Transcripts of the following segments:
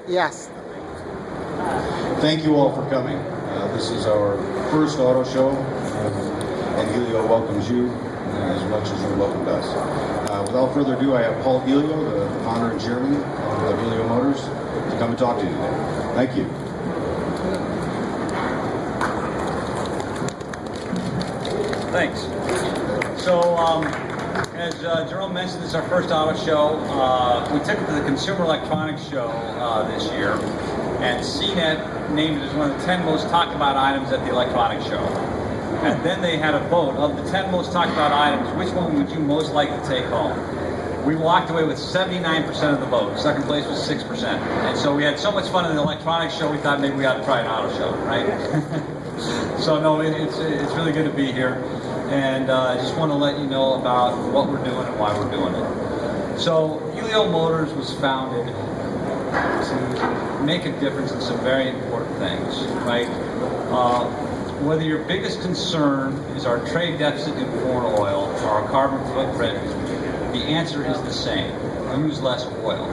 Yes. Thank you all for coming. This is our first auto show, and Elio welcomes you as much as you welcomed us. Without further ado, I have Paul Elio, the founder and chairman of Elio Motors, to come and talk to you today. Thank you. Thanks. So, as Jerome mentioned, this is our first auto show. We took it to the Consumer Electronics Show this year, and CNET named it as one of the 10 most talked about items at the electronics show. And then they had a vote of the 10 most talked about items, which one would you most like to take home? We walked away with 79% of the vote. Second place was 6%. And so we had so much fun in the electronics show, we thought maybe we ought to try an auto show, right? So no, it's really good to be here. And I just want to let you know about what we're doing and why we're doing it. So Elio Motors was founded to make a difference in some very important things, right? Whether your biggest concern is our trade deficit in foreign oil or our carbon footprint, the answer is the same. Use less oil.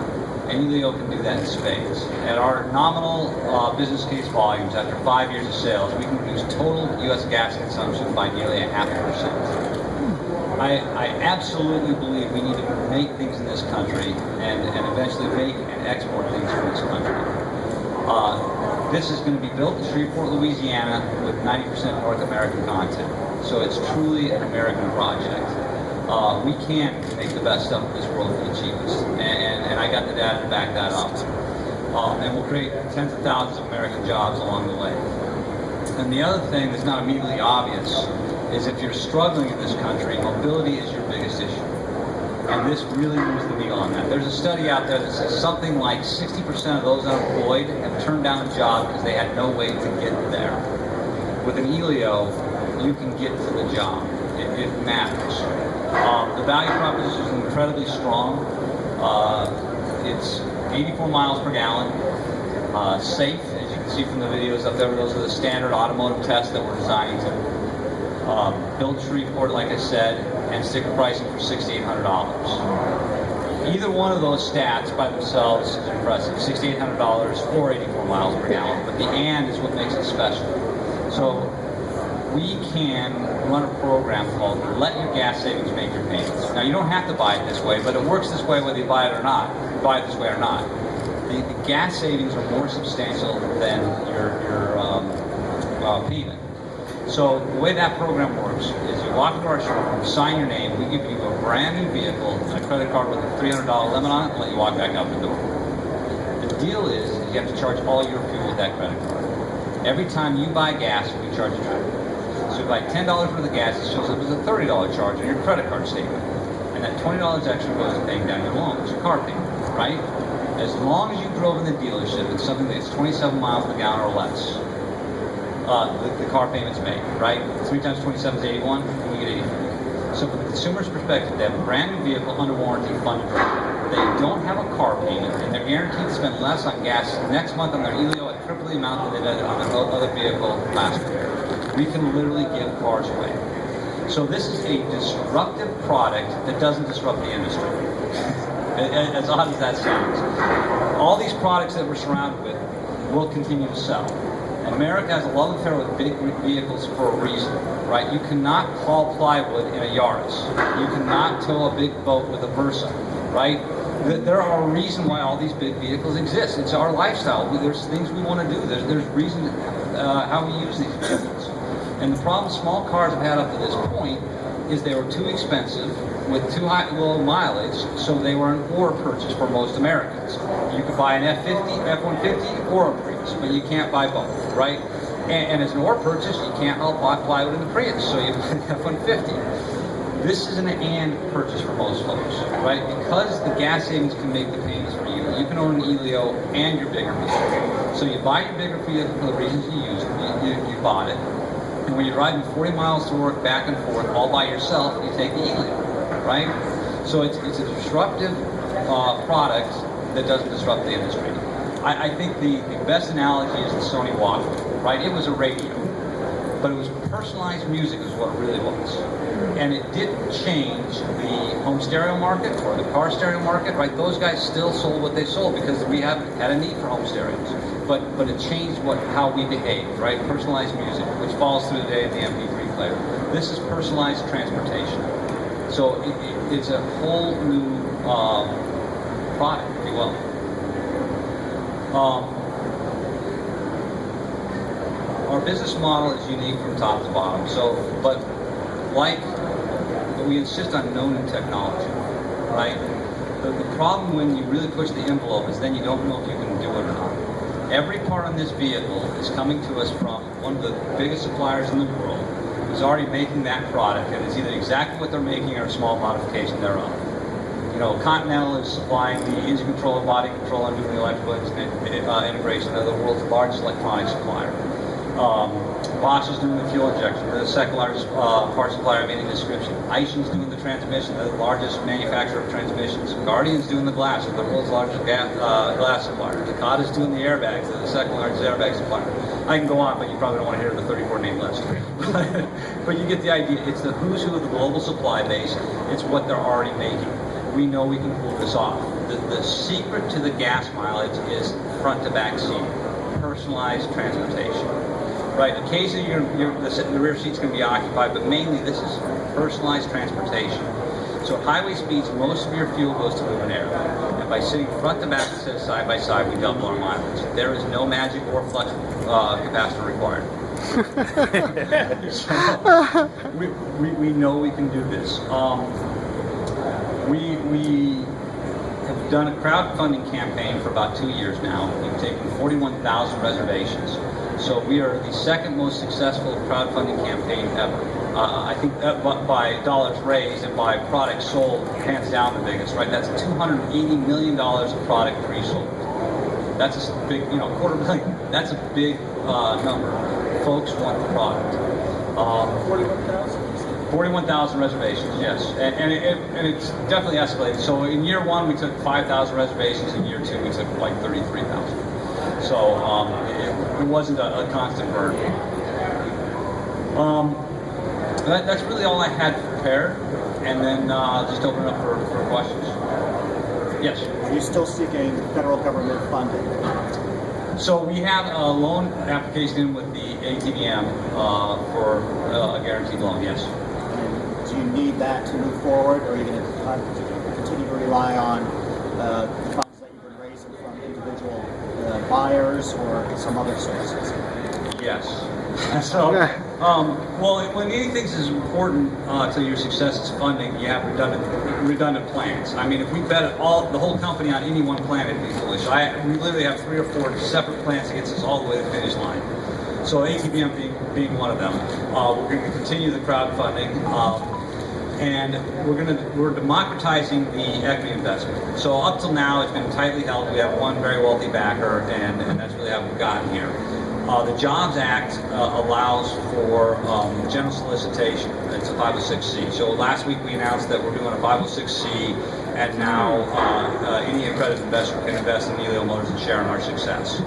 And Elio can do that in spades. At our nominal business case volumes, after 5 years of sales, we can reduce total U.S. gas consumption by nearly 0.5%. I absolutely believe we need to make things in this country and eventually make and export things from this country. This is going to be built in Shreveport, Louisiana with 90% North American content. So it's truly an American project. We can't make the best stuff in this world for the cheapest. And I got the data to back that up. And we'll create tens of thousands of American jobs along the way. And the other thing that's not immediately obvious is if you're struggling in this country, mobility is your biggest issue. And this really moves the needle on that. There's a study out there that says something like 60% of those unemployed have turned down a job because they had no way to get there. With an Elio, you can get to the job. It matters. The value proposition is incredibly strong. It's 84 miles per gallon. Safe, as you can see from the videos up there. Those are the standard automotive tests that we're designing to. Built Shreveport, like I said, and sticker pricing for $6,800. Either one of those stats by themselves is impressive. $6,800 or 84 miles per gallon. But the and is what makes it special. So we can run a program called Let Your Gas Savings Make Your Payments. Now, you don't have to buy it this way, but it works this way whether you buy it or not. Buy it this way or not. The gas savings are more substantial than your payment. So the way that program works is you walk into our showroom, sign your name, we give you a brand new vehicle and a credit card with a $300 limit on it, and let you walk back out the door. The deal is you have to charge all your fuel with that credit card. Every time you buy gas, we charge you $20. So if you buy $10 worth of gas, it shows up as a $30 charge on your credit card statement. And that $20 extra goes to paying down your loans, your car payment, right? As long as you drove in the dealership, it's something that's 27 miles per gallon or less. The car payment's made, right? 3 times 27 is 81, and we get 83. So from the consumer's perspective, they have a brand new vehicle under warranty funded. They don't have a car payment, and they're guaranteed to spend less on gas next month on their Elio at triple the amount that they did on their other vehicle last year. We can literally give cars away. So this is a disruptive product that doesn't disrupt the industry. As odd as that sounds. All these products that we're surrounded with will continue to sell. America has a love affair with big vehicles for a reason, right? You cannot haul plywood in a Yaris. You cannot tow a big boat with a Versa, right? There are a reason why all these big vehicles exist. It's our lifestyle. There's things we want to do. There's reason how we use these vehicles. And the problem small cars have had up to this point is they were too expensive with too low mileage, so they were an or purchase for most Americans. You could buy an F-50, F-150, or a Prius, but you can't buy both, right? And as an or purchase, you can't haul plywood in the Prius, so you buy an F-150. This is an and purchase for most folks, right? Because the gas savings can make the payments for you. You can own an Elio and your bigger vehicle. So you buy your bigger vehicle for the reasons you used it, you bought it. And when you're riding 40 miles to work back and forth all by yourself, you take the Elio, right? So it's a disruptive product that doesn't disrupt the industry. I think the best analogy is the Sony Walkman, right? It was a radio. but it was personalized music is what it really was. And it didn't change the home stereo market or the car stereo market, right? Those guys still sold what they sold because we have had a need for home stereos. But it changed how we behaved, right? Personalized music, which falls through today in the MP3 player. This is personalized transportation. So it's a whole new product, if you will. Our business model is unique from top to bottom. But we insist on known technology, right? The problem when you really push the envelope is then you don't know if you can do it or not. Every part on this vehicle is coming to us from one of the biggest suppliers in the world who's already making that product, and it's either exactly what they're making or a small modification thereof. You know, Continental is supplying the engine control and body control and doing the electrical integration. They're the world's largest electronic supplier. Bosch is doing the fuel injection. They're the second largest part supplier of any description. Aisin's doing the transmission. They're the largest manufacturer of transmissions. Guardian's doing the glass. They're the world's largest glass supplier. Takata's doing the airbags. They're the second largest airbag supplier. I can go on, but you probably don't want to hear the 34 name list. But you get the idea. It's the who's who of the global supply base. It's what they're already making. We know we can pull this off. The secret to the gas mileage is front to back seating, personalized transportation. Right, occasionally the rear seat's going to be occupied, but mainly this is personalized transportation. So at highway speeds, most of your fuel goes to lumen air. And by sitting front to back instead of side by side, we double our mileage. There is no magic or flux capacitor required. So, we know we can do this. We have done a crowdfunding campaign for about 2 years now. We've taken 41,000 reservations. So we are the second most successful crowdfunding campaign ever. I think by dollars raised and by products sold, hands down the biggest, right? That's $280 million of product pre-sold. That's a big, $250,000. That's a big number. Folks want the product. 41,000 reservations, yes. And it's definitely escalated. So in year one, we took 5,000 reservations. In year two, we took like 33,000. So it wasn't a constant burn. That's really all I had prepared, and then I'll just open it up for questions. Yes? Are you still seeking federal government funding? So we have a loan application in with the ATVM for a guaranteed loan, yes. And do you need that to move forward, or are you going to continue to rely on funds that you've been raising from individual buyers or some other sources? Yes. So, well, when anything is important to your success is funding, you have redundant plans. I mean, if we bet the whole company on any one plan, it'd be foolish. We literally have 3 or 4 separate plans that gets us all the way to the finish line. So ATVM being one of them. We're going to continue the crowdfunding. And we're democratizing the equity investment. So up till now, it's been tightly held. We have one very wealthy backer, and that's really how we've gotten here. The Jobs Act allows for general solicitation. It's a 506C. So last week we announced that we're doing a 506C, and now any accredited investor can invest in Elio Motors and share in our success.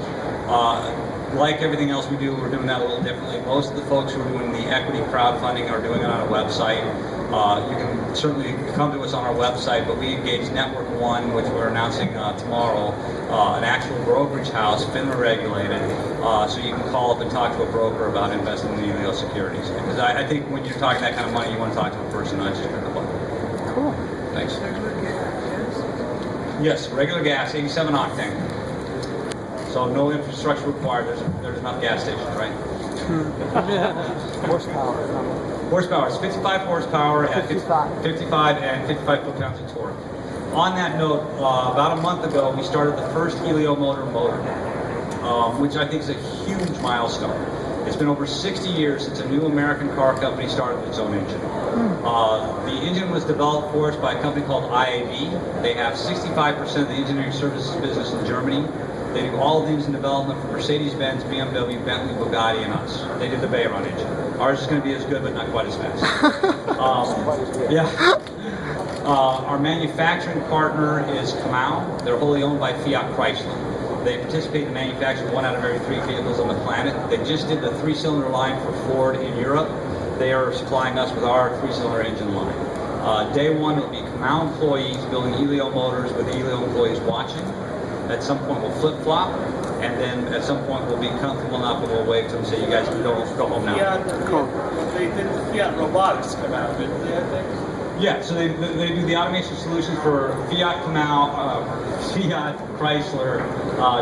Like everything else we do, we're doing that a little differently. Most of the folks who are doing the equity crowdfunding are doing it on a website. You can certainly come to us on our website, but we engage Network One, which we're announcing tomorrow, an actual brokerage house, FINRA regulated, so you can call up and talk to a broker about investing in Elio securities. Because I think when you're talking that kind of money, you want to talk to a person, not just pick a button. Cool. Thanks. Yes, regular gas, 87 octane. So no infrastructure required. There's enough gas stations, right? Horsepower. Horsepower is 55 horsepower at 55 and 55 foot-pounds of torque. On that note, about a month ago, we started the first Elio motor, which I think is a huge milestone. It's been over 60 years since a new American car company started its own engine. The engine was developed for us by a company called IAB. They have 65% of the engineering services business in Germany. They do all of the engine development for Mercedes-Benz, BMW, Bentley, Bugatti, and us. They did the Veyron engine. Ours is going to be as good, but not quite as fast. Our manufacturing partner is Kamau. They're wholly owned by Fiat Chrysler. They participate in the manufacture of 1 out of every 3 vehicles on the planet. They just did the 3-cylinder line for Ford in Europe. They are supplying us with our 3-cylinder engine line. Day one, it'll be Kamau employees building Elio motors with Elio employees watching. At some point, we'll flip-flop, and then at some point, we'll be comfortable enough and we'll wave to them and say, you guys can go home now. They did the Fiat robotics come out of it, I think. Yeah, so they do the automation solutions for Fiat Kamau, Fiat, Chrysler,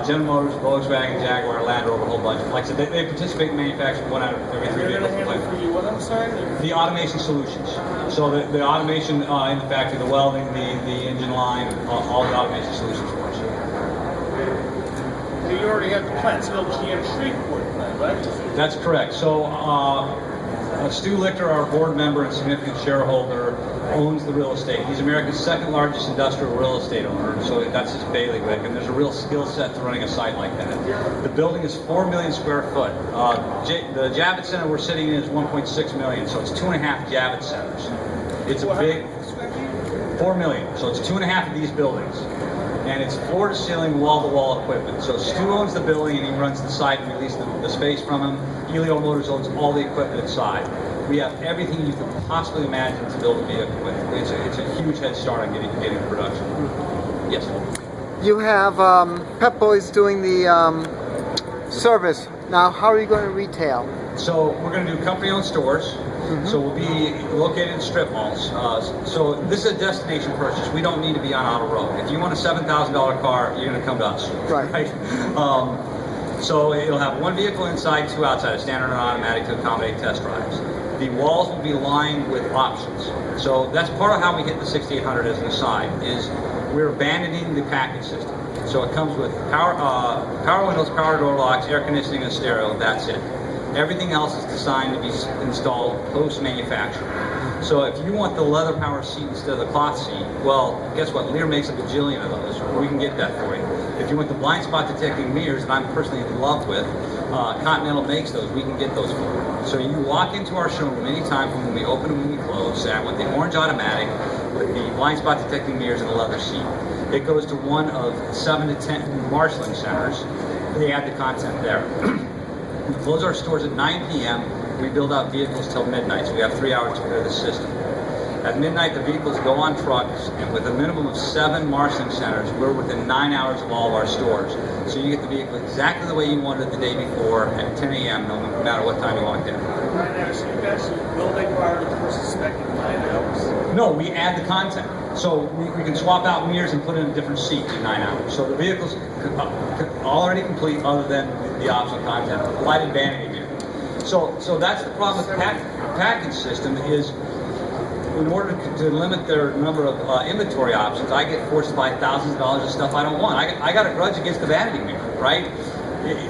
General Motors, Volkswagen, Jaguar, Land Rover, a whole bunch. Like I said, they participate in manufacturing 1 out of every 3 They're going to vehicles. handle for you what, I'm sorry? The automation solutions. So the automation in the factory, the welding, the engine line, all the automation solutions for us. You already have the plant, still GM Shreveport plant, right? That's correct. So Stu Lichter, our board member and significant shareholder, owns the real estate. He's America's 2nd largest industrial real estate owner, so that's his bailiwick, and there's a real skill set to running a site like that. The building is 4 million square foot. The Javits Center we're sitting in is 1.6 million, so it's 2.5 Javits Centers. It's a big 4 million, so it's 2.5 of these buildings. And it's floor-to-ceiling, wall-to-wall equipment. So Stu owns the building and he runs the site and releases the space from him. Elio Motors owns all the equipment inside. We have everything you could possibly imagine to build a vehicle with. It's a huge head start on getting production. Yes? You have Pep Boys doing the service. Now, how are you going to retail? So we're going to do company-owned stores. So we'll be located in strip malls. So this is a destination purchase. We don't need to be on Auto Road. If you want a $7,000 car, you're going to come to us. Right. So it'll have 1 vehicle inside, 2 outside, a standard and automatic to accommodate test drives. The walls will be lined with options. So that's part of how we hit the 6800 as an aside, is we're abandoning the package system. So it comes with power windows, power door locks, air conditioning, and stereo. That's it. Everything else is designed to be installed post-manufacture. So if you want the leather power seat instead of the cloth seat, well, guess what? Lear makes a bajillion of those. We can get that for you. If you want the blind spot detecting mirrors that I'm personally in love with, Continental makes those. We can get those for you. So you walk into our showroom anytime from when we open and when we close, say I want the orange automatic with the blind spot detecting mirrors and a leather seat. It goes to one of 7 to 10 marshalling centers. They add the content there. We close our stores at 9 p.m. We build out vehicles till midnight, so we have 3 hours to clear the system. At midnight, the vehicles go on trucks, and with a minimum of 7 marshalling centers, we're within 9 hours of all of our stores. So you get the vehicle exactly the way you wanted it the day before at 10 a.m., no matter what time you walked in. 9 hours, so you actually building prior to the first suspected 9 hours? No, we add the content. So we can swap out mirrors and put in a different seat in 9 hours. So the vehicle's already complete other than the optional content. Lighted vanity mirror. So that's the problem with the package system is in order to limit their number of inventory options, I get forced to buy thousands of dollars of stuff I don't want. I got a grudge against the vanity mirror, right?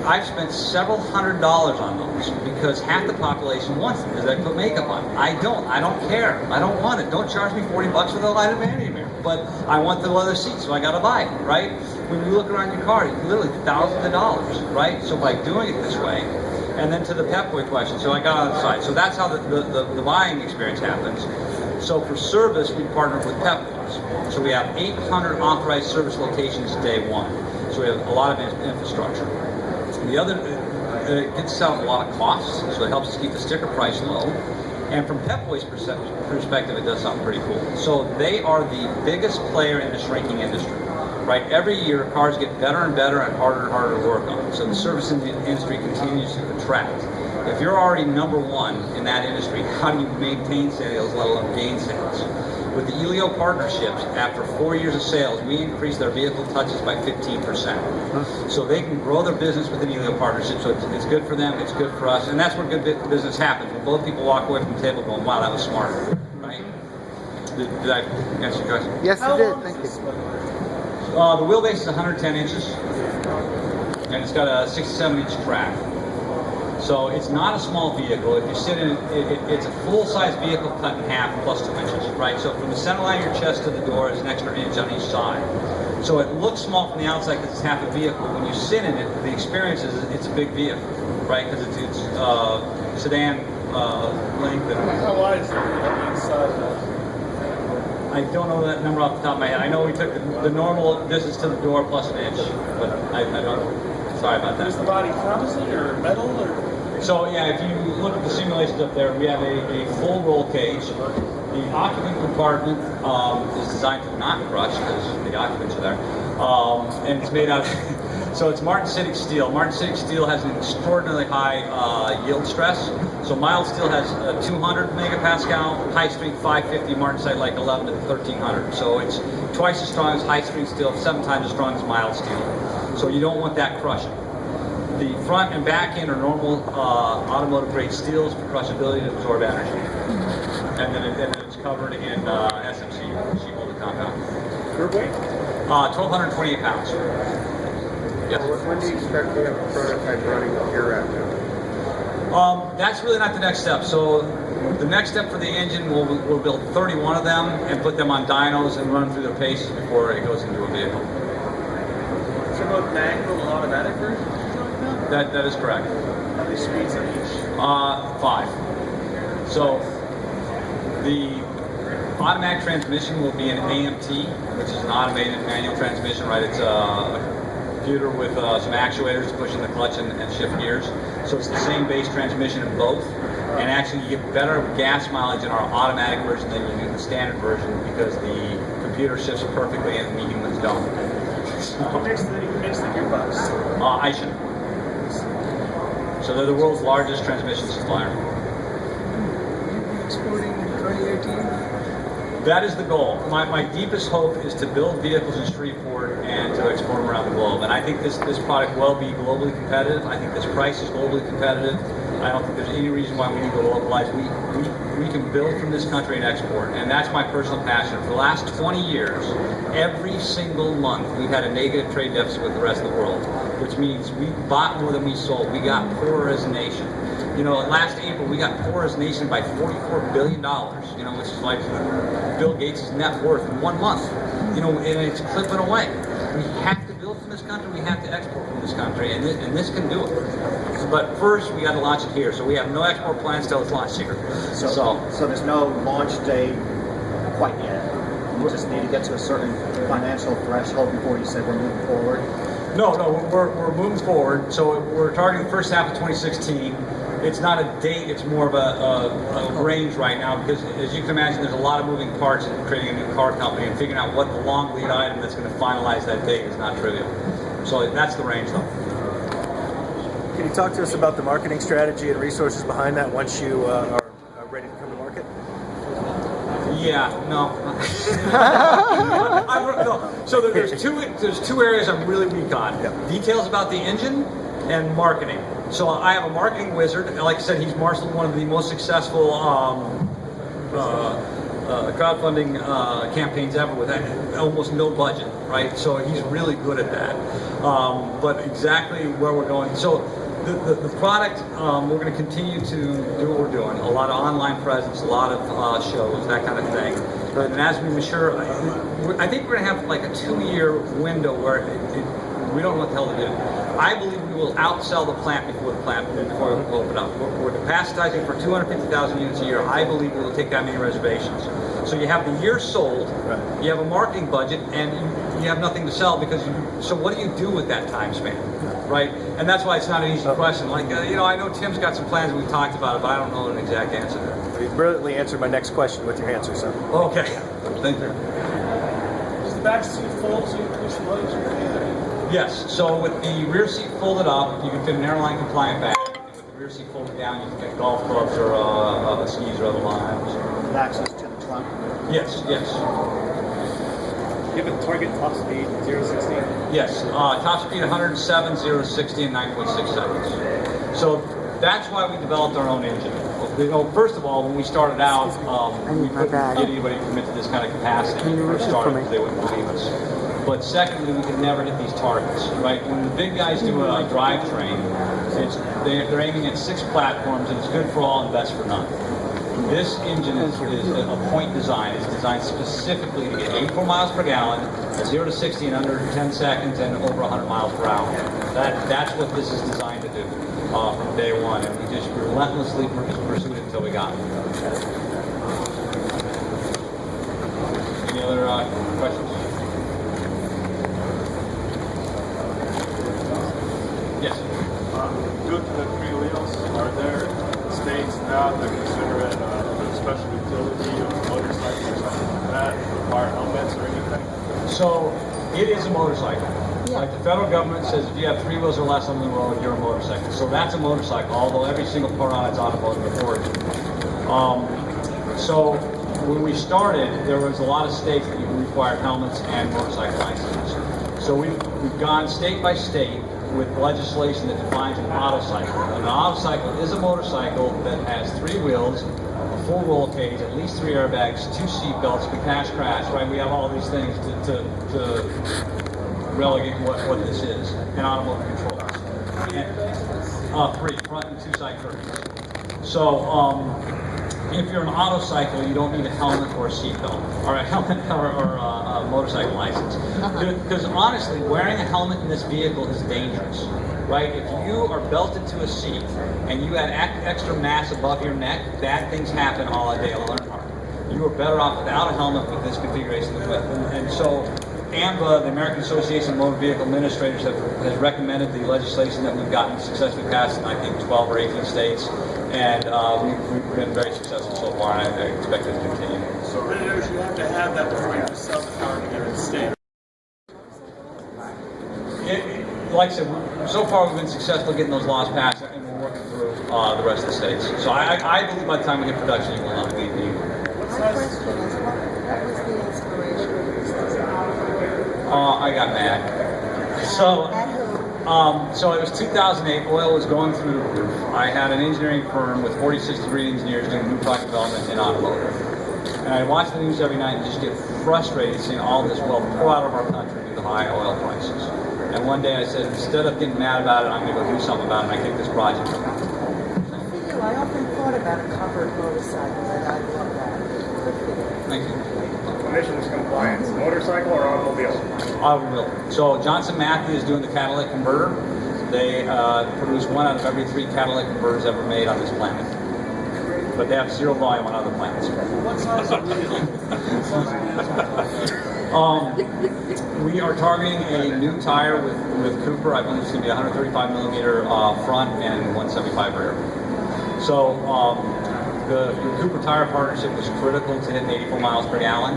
I've spent several $100s on those because half the population wants them because they put makeup on. I don't care. I don't want it. Don't charge me $40 for the lighted vanity mirror. But I want the leather seat, so I got to buy it, right? When you look around your car, literally thousands of dollars, right? So by doing it this way, and then to the Pep Boy question, so I got on the side. So that's how the buying experience happens. So for service, we partnered with Pep Boys. So we have 800 authorized service locations day one. So we have a lot of infrastructure. The other, it gets out a lot of costs, so it helps us keep the sticker price low. And from Pep Boys' perspective, it does something pretty cool. So they are the biggest player in the shrinking industry, right? Every year, cars get better and better and harder to work on. So the service industry continues to contract. If you're already number one in that industry, how do you maintain sales, let alone gain sales? With the Elio partnerships, after 4 years of sales, we increased their vehicle touches by 15%. So they can grow their business with the Elio partnership, so it's good for them, it's good for us, and that's where good business happens. When both people walk away from the table going, wow, that was smart, right? Did I answer your question? Yes, you did. Thank you. The wheelbase is 110 inches, and it's got a 67-inch track. So it's not a small vehicle. If you sit in it, it's a full-size vehicle cut in half plus 2 inches, right? So from the center line of your chest to the door is an extra inch on each side. So it looks small from the outside because it's half a vehicle. When you sit in it, the experience is it's a big vehicle, right? Because it's sedan length. How wide is it on the inside? I don't know that number off the top of my head. I know we took the normal distance to the door plus an inch, but I don't. Sorry about that. Is the body composite or metal or? So yeah, if you look at the simulations up there, we have a full roll cage. The occupant compartment is designed to not crush because the occupants are there, and it's made out of, so it's martensitic steel. Martensitic steel has an extraordinarily high yield stress. So mild steel has 200 megapascal, high strength 550, martensite like 11 to 1300. So it's twice as strong as high strength steel, 7 times as strong as mild steel. So you don't want that crushing. The front and back end are normal automotive grade steels for crushability to absorb energy. And then it's covered in SMC, sheet molded compound. Curb weight? 1,228 pounds. Yes. When do you expect to have a prototype running here at now? That's really not the next step. So the next step for the engine, we'll build 31 of them and put them on dynos and run through their paces before it goes into a vehicle. So both manual and automatic versions? That is correct. How many speeds on each? 5. So the automatic transmission will be an AMT, which is an automated manual transmission, right? It's a computer with some actuators to push in the clutch and shift gears. So it's the same base transmission in both. And actually you get better gas mileage in our automatic version than you do in the standard version because the computer shifts perfectly and the humans don't. Who makes the gearbox? Aishin. So they're the world's largest transmission supplier. Exporting in 2018? That is the goal. My deepest hope is to build vehicles in Shreveport and to export them around the globe. And I think this product will be globally competitive. I think this price is globally competitive. I don't think there's any reason why we need to localize. We can build from this country and export. And that's my personal passion. For the last 20 years, every single month, we've had a negative trade deficit with the rest of the world, which means we bought more than we sold. We got poorer as a nation. You know, last April, we got poorer as a nation by $44 billion, you know, which is like Bill Gates' net worth in 1 month. You know, and it's clipping away. We have to build from this country. We have to export from this country, and this can do it. But first, we got to launch it here. So we have no export plans till it's launched here. So there's no launch date quite yet. You just need to get to a certain financial threshold before you say we're moving forward. No, we're moving forward. So we're targeting the first half of 2016. It's not a date, it's more of a range right now because as you can imagine there's a lot of moving parts in creating a new car company and figuring out what the long lead item that's going to finalize that date is not trivial. So that's the range though. Can you talk to us about the marketing strategy and resources behind that once you are ready to come to market? Yeah, no. No. So there's two areas I'm really weak on. Yep. Details about the engine and marketing. So I have a marketing wizard, and like I said, he's marshaled one of the most successful crowdfunding campaigns ever with almost no budget, right? So he's really good at that. But exactly where we're going. So the product, we're going to continue to do what we're doing. A lot of online presence, a lot of shows, that kind of thing. And as we mature, I think we're going to have like a 2-year window where we don't know what the hell to do. I believe we will outsell the plant before we open up. We're capacitizing for 250,000 units a year. I believe we will take that many reservations. So you have the year sold, you have a marketing budget, and you have nothing to sell because so what do you do with that time span, right? And that's why it's not an easy question. Like, you know, I know Tim's got some plans and we've talked about it, but I don't know an exact answer there. You brilliantly answered my next question with your answer, so. Okay, thank you. Does the back seat fold so you increase the luggage? Yes, so with the rear seat folded up, you can fit an airline compliant bag. And with the rear seat folded down, you can get golf clubs or skis or other lines. With access to the trunk. Yes, yes. You have a target top speed, 0-60? Yes, top speed 107, 0-60 in 9.6 seconds. So that's why we developed our own engine. You know, first of all, when we started out, we couldn't get anybody to commit to this kind of capacity when we first started because they wouldn't believe us. But secondly, we could never hit these targets, right? When the big guys do a drivetrain, they're aiming at 6 platforms, and it's good for all and best for none. This engine is a point design. It's designed specifically to get 84 miles per gallon, 0-60 in under 10 seconds, and over 100 miles per hour. That's what this is designed to do from day one, and we just relentlessly pursued it until we got it. So it is a motorcycle. Like the federal government says, if you have 3 wheels or less on the road, you're a motorcycle. So that's a motorcycle, although every single part on it's automotive authority. So when we started, there was a lot of states that required helmets and motorcycle licenses. So we've gone state by state with legislation that defines an autocycle. And an autocycle is a motorcycle that has 3 wheels, a full roll cage, at least 3 airbags, 2 seat belts, we crash, right? We have all these things to relegate what this is, and automotive control. And, 3, front and 2 side curtains. So if you're an autocycle, you don't need a helmet or a seatbelt, or a helmet or a motorcycle license. Because honestly, wearing a helmet in this vehicle is dangerous, right? If you are belted to a seat and you add extra mass above your neck, bad things happen all day long. You are better off without a helmet with this configuration of equipment. And so AMBA, the American Association of Motor Vehicle Administrators, has recommended the legislation that we've gotten successfully passed in, I think, 12 or 18 states. And we've been very successful so far, and I expect it to continue. So renters, you have to have that before you sell the car to get it standard. Like I said, so far we've been successful getting those laws passed, and we're working through the rest of the states. So I believe by the time we hit production, it will not be. My question is, what was the inspiration for this design? I got mad. So it was 2008. Oil was going through the roof. I had an engineering firm with 46 degree engineers doing new product development in automotive. And I watch the news every night and just get frustrated seeing all this wealth pour out of our country due to the high oil prices. And one day I said, instead of getting mad about it, I'm going to go do something about it. And I kicked this project off. I often thought about a covered motorcycle, and I love that. Thank you. Emissions compliance, motorcycle or automobile? Automobile. So Johnson Matthey is doing the catalytic converter. They produce 1 out of every 3 catalytic converters ever made on this planet. But they have 0 volume on other planets. What size of wheel? We are targeting a new tire with Cooper. I believe it's going to be 135 millimeter front and 175 rear. So the Cooper tire partnership is critical to hitting 84 miles per gallon.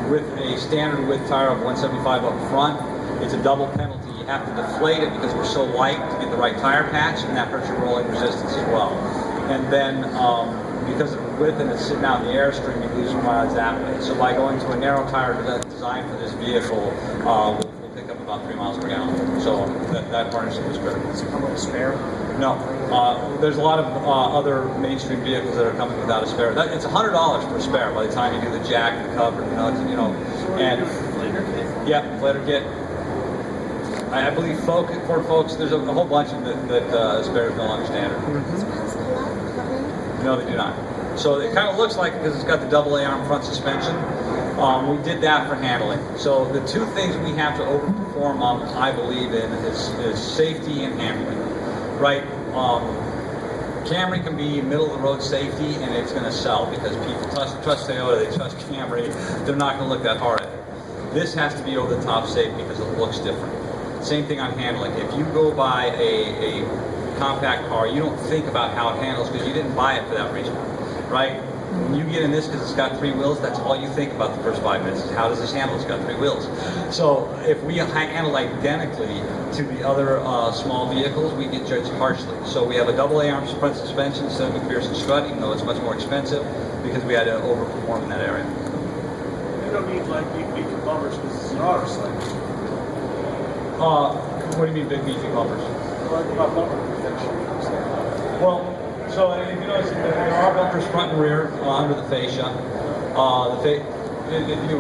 With a standard width tire of 175 up front, it's a double penalty. You have to deflate it because we're so light to get the right tire patch, and that hurts your rolling resistance as well. And then because of the width and it's sitting out in the airstream, you lose your mileage that way. So by going to a narrow tire designed for this vehicle, we'll pick up about 3 miles per gallon. So that partnership is critical. Does it come with a spare? No. There's a lot of other mainstream vehicles that are coming without a spare. It's $100 for a spare by the time you do the jack, the cover, the nuts, and inflator kit. I believe Ford Focus, there's a whole bunch of that spares no longer standard. No, they do not. So it kind of looks like, because it's got the AA arm front suspension, we did that for handling. So the 2 things we have to overperform on, I believe in, is safety and handling. Right? Camry can be middle of the road safety, and it's going to sell because people trust Toyota, they trust Camry, they're not going to look that hard at it. This has to be over the top safe because it looks different. Same thing on handling. If you go buy a compact car, you don't think about how it handles because you didn't buy it for that reason, right? When you get in this because it's got 3 wheels, that's all you think about the first 5 minutes is how does this handle? It's got 3 wheels. So if we handle identically to the other small vehicles, we get judged harshly. So we have a AA arm front suspension instead of McPherson strut, even though it's much more expensive because we had to overperform in that area. You don't need like big beefy bumpers because it's an autocycle. What do you mean big beefy bumpers? Like about bumper protection. Well, so if you notice, there are bumpers front and rear under the fascia.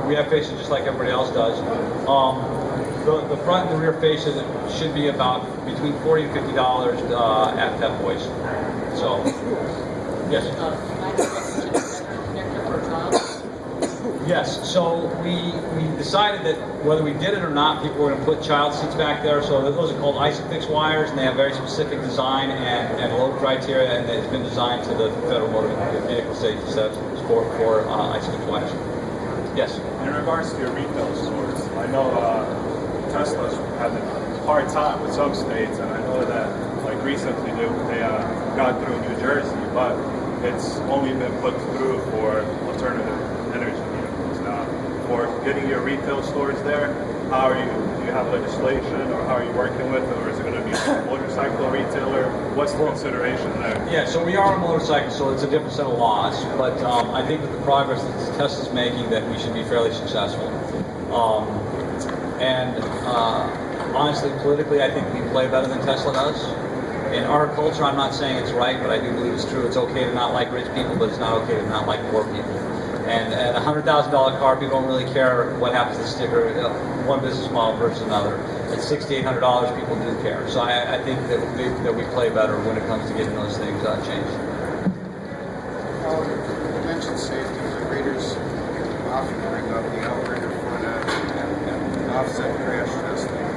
We have fascia just like everybody else does. The front and the rear fascia should be about between $40 and $50 at Pep Boys. So, yes. Yes, so we decided that whether we did it or not, people were going to put child seats back there. So those are called ISOFIX wires, and they have very specific design and load criteria, and it's been designed to the Federal Motor Vehicle Safety Steps for ISOFIX wires. Yes? In regards to your retail stores, I know Tesla's had a hard time with some states, and I know that like recently they got through New Jersey, but it's only been put through for alternative energy vehicles now. For getting your retail stores there? How are you? Do you have legislation, or how are you working with, or is it going to be a motorcycle retailer? What's the consideration there? Yeah, so we are a motorcycle, so it's a different set of laws. But I think with the progress that Tesla's making, that we should be fairly successful. Honestly, politically, I think we play better than Tesla does. In our culture, I'm not saying it's right, but I do believe it's true. It's okay to not like rich people, but it's not okay to not like poor people. And at a $100,000 car, people don't really care what happens to the sticker, one business model versus another. At $600 to $800, people do care. So I think that we play better when it comes to getting those things changed. You mentioned safety. The readers often bring up the outrigger front end and offset crash testing.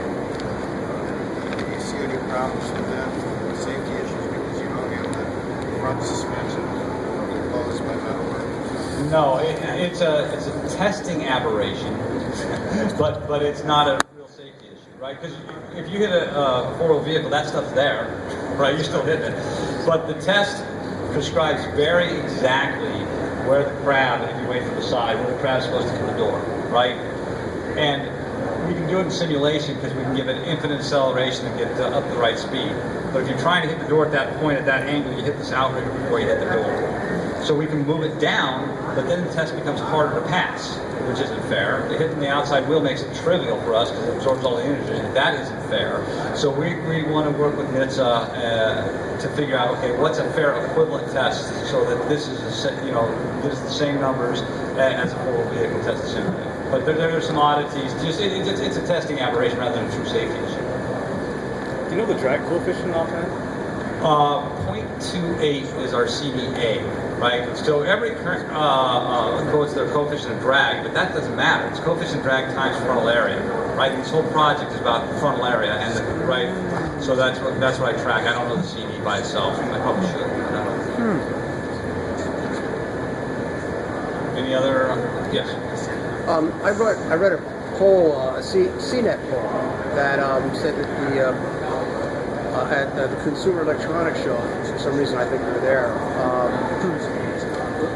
Do you see any problems with that? Safety issues because you don't have the front suspension enclosed by metalwork? No, it's a testing aberration, but it's not a real safety issue, right? Because if you hit a four-wheel vehicle, that stuff's there, right? You're still hitting it. But the test prescribes very exactly where the crab, if you wait for the side, where the crab's supposed to hit the door, right? And we can do it in simulation because we can give it infinite acceleration and get up the right speed. But if you're trying to hit the door at that point, at that angle, you hit this outrigger before you hit the door. So we can move it down, but then the test becomes harder to pass, which isn't fair. Hitting the outside wheel makes it trivial for us because it absorbs all the energy. That isn't fair. So we want to work with NHTSA to figure out, okay, what's a fair equivalent test so that this is gives the same numbers as a full vehicle test simulator. But there are some oddities. It's a testing aberration rather than a true safety issue. Do you know the drag coefficient offhand? 0.28 is our CDA, right? So every current quotes their coefficient of drag, but that doesn't matter. It's coefficient of drag times frontal area, right? This whole project is about frontal area, and right. So that's what I track. I don't know the CD by itself. I probably should. I don't know. Any other? Yes. I read a poll, a CNET poll, that said that at the Consumer Electronics Show, for some reason I think you were there,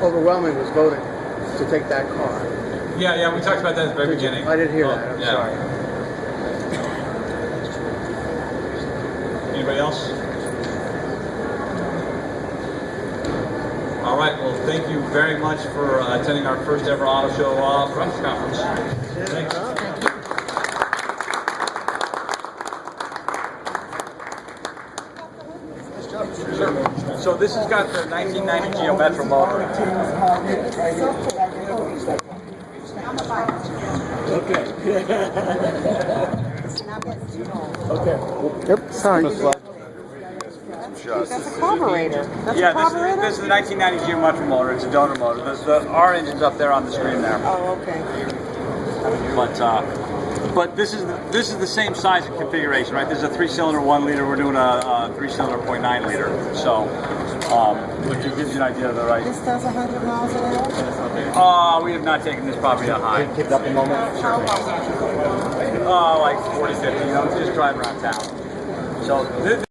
overwhelmingly was voting to take that car. Yeah, we talked about that at the very beginning. I didn't hear that, I'm sorry. Anybody else? All right, well, thank you very much for attending our first ever auto show press conference. Thanks. Sure. So this has got the 1990 Geo Metro motor. Okay. Yep, sorry. That's a carburetor. This is the 1990 Geo Metro motor. It's a donor motor. Our engine's up there on the screen there. Oh, okay. But this is the same size and configuration, right? This is a 3-cylinder 1 liter. We're doing a 3-cylinder 0.9 liter. So, which gives you an idea of the right. This does 100 miles an hour? We have not taken this probably a high. Keep it up a moment. How long? Like 40, 50. Just driving around town. So this